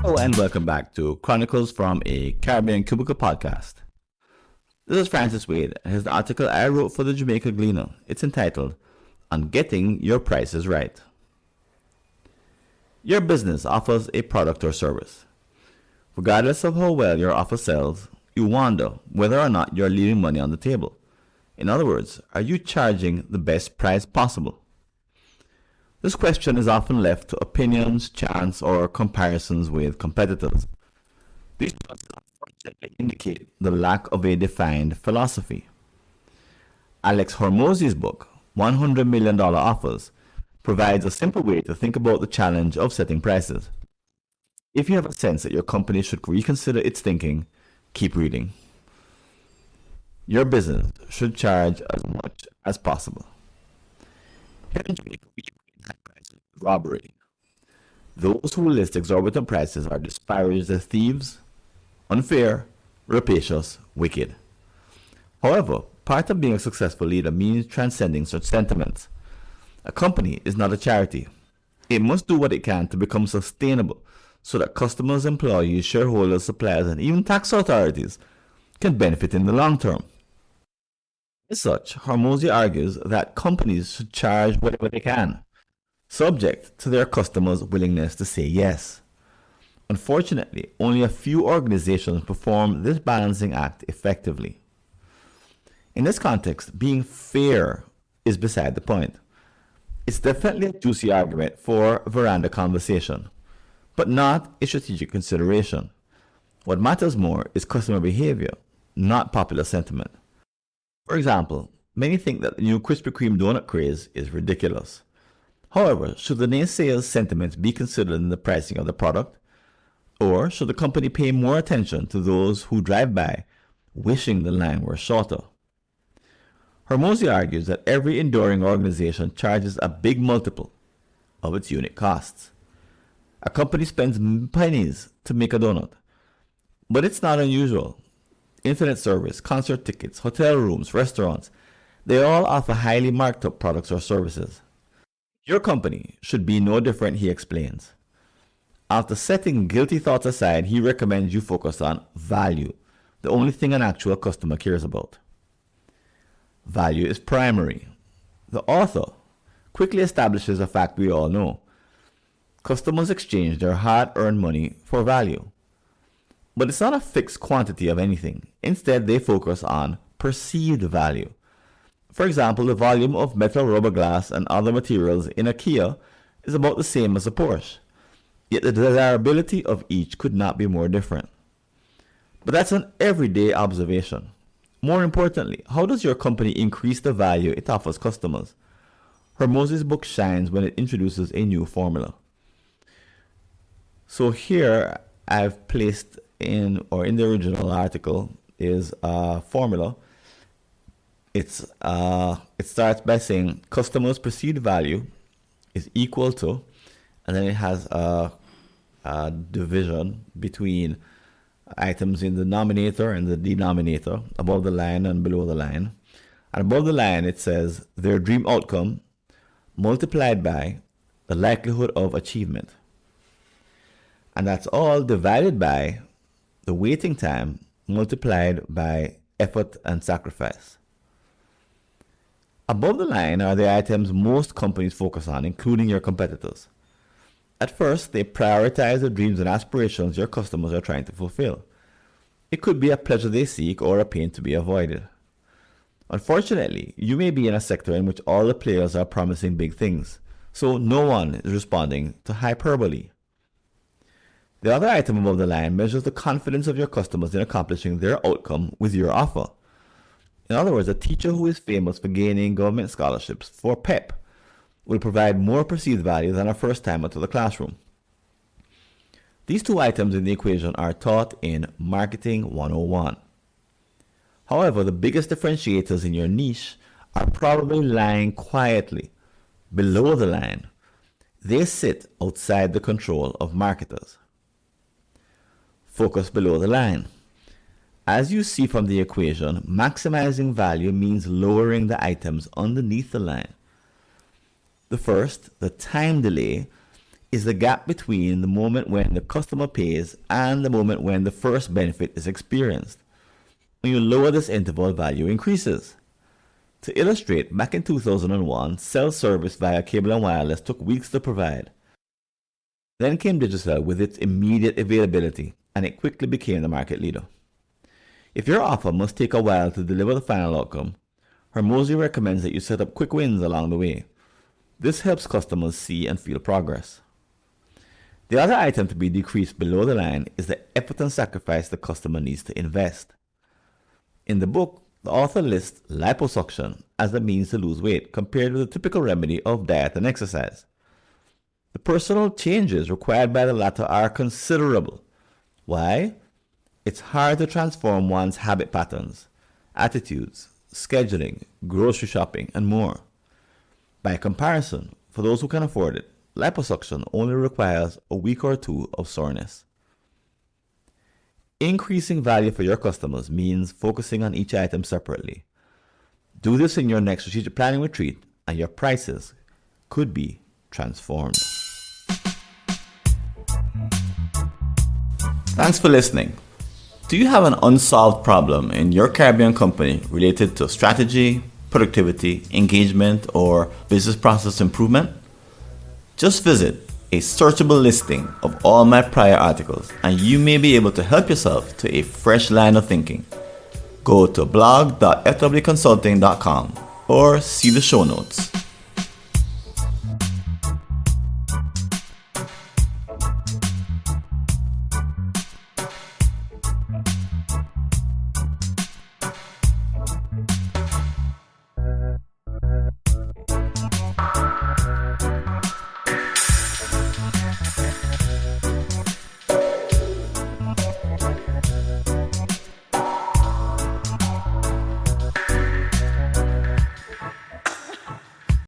Hello and welcome back to Chronicles from a Caribbean Cubicle podcast. This is Francis Wade, and here's the article I wrote for the Jamaica Gleaner. It's entitled, On Getting Your Prices Right. Your business offers a product or service. Regardless of how well your offer sells, you wonder whether or not you're leaving money on the table. In other words, are you charging the best price possible? This question is often left to opinions, chance, or comparisons with competitors. These choices unfortunately indicate the lack of a defined philosophy. Alex Hormozi's book, $100 Million Offers, provides a simple way to think about the challenge of setting prices. If you have a sense that your company should reconsider its thinking, keep reading. Your business should charge as much as possible. Here in Jamaica, we equate high prices with robbery. Those who list exorbitant prices are disparaged as thieves, unfair, rapacious, wicked. However, part of being a successful leader means transcending such sentiments. A company is not a charity. It must do what it can to become sustainable so that customers, employees, shareholders, suppliers, and even tax authorities can benefit in the long term. As such, Hormozi argues that companies should charge whatever they can, subject to their customers' willingness to say yes. Unfortunately, only a few organizations perform this balancing act effectively. In this context, being fair is beside the point. It's definitely a juicy argument for veranda conversation, but not a strategic consideration. What matters more is customer behavior, not popular sentiment. For example, many think that the new Krispy Kreme donut craze is ridiculous. However, should the naysayers' sentiments be considered in the pricing of the product? Or should the company pay more attention to those who drive by wishing the line were shorter? Hormozi argues that every enduring organization charges a big multiple of its unit costs. A company spends pennies to make a donut, but it's not unusual. Internet service, concert tickets, hotel rooms, restaurants, they all offer highly marked up products or services. Your company should be no different, he explains. After setting guilty thoughts aside, he recommends you focus on value, the only thing an actual customer cares about. Value is primary. The author quickly establishes a fact we all know. Customers exchange their hard-earned money for value. But it's not a fixed quantity of anything. Instead, they focus on perceived value. For example, the volume of metal, rubber, glass, and other materials in a Kia is about the same as a Porsche. Yet the desirability of each could not be more different. But that's an everyday observation. More importantly, how does your company increase the value it offers customers? Hormozi's book shines when it introduces a new formula. So here I've placed in the original article is a formula. It starts by saying customers' perceived value is equal to, and then it has a division between items in the numerator and the denominator, above the line and below the line. And above the line it says their dream outcome multiplied by the likelihood of achievement. And that's all divided by the waiting time multiplied by effort and sacrifice. Above the line are the items most companies focus on, including your competitors. At first, they prioritize the dreams and aspirations your customers are trying to fulfill. It could be a pleasure they seek or a pain to be avoided. Unfortunately, you may be in a sector in which all the players are promising big things, so no one is responding to hyperbole. The other item above the line measures the confidence of your customers in accomplishing their outcome with your offer. In other words, a teacher who is famous for gaining government scholarships for PEP will provide more perceived value than a first-timer to the classroom. These two items in the equation are taught in Marketing 101. However, the biggest differentiators in your niche are probably lying quietly below the line. They sit outside the control of marketers. Focus below the line. As you see from the equation, maximizing value means lowering the items underneath the line. The first, the time delay, is the gap between the moment when the customer pays and the moment when the first benefit is experienced. When you lower this interval, value increases. To illustrate, back in 2001, cell service via cable and wireless took weeks to provide. Then came digital with its immediate availability, and it quickly became the market leader. If your offer must take a while to deliver the final outcome, Hormozi recommends that you set up quick wins along the way. This helps customers see and feel progress. The other item to be decreased below the line is the effort and sacrifice the customer needs to invest. In the book, the author lists liposuction as a means to lose weight compared with the typical remedy of diet and exercise. The personal changes required by the latter are considerable. Why? It's hard to transform one's habit patterns, attitudes, scheduling, grocery shopping, and more. By comparison, for those who can afford it, liposuction only requires a week or two of soreness. Increasing value for your customers means focusing on each item separately. Do this in your next strategic planning retreat, and your prices could be transformed. Thanks for listening. Do you have an unsolved problem in your Caribbean company related to strategy, productivity, engagement, or business process improvement? Just visit a searchable listing of all my prior articles, and you may be able to help yourself to a fresh line of thinking. Go to blog.fwconsulting.com or see the show notes.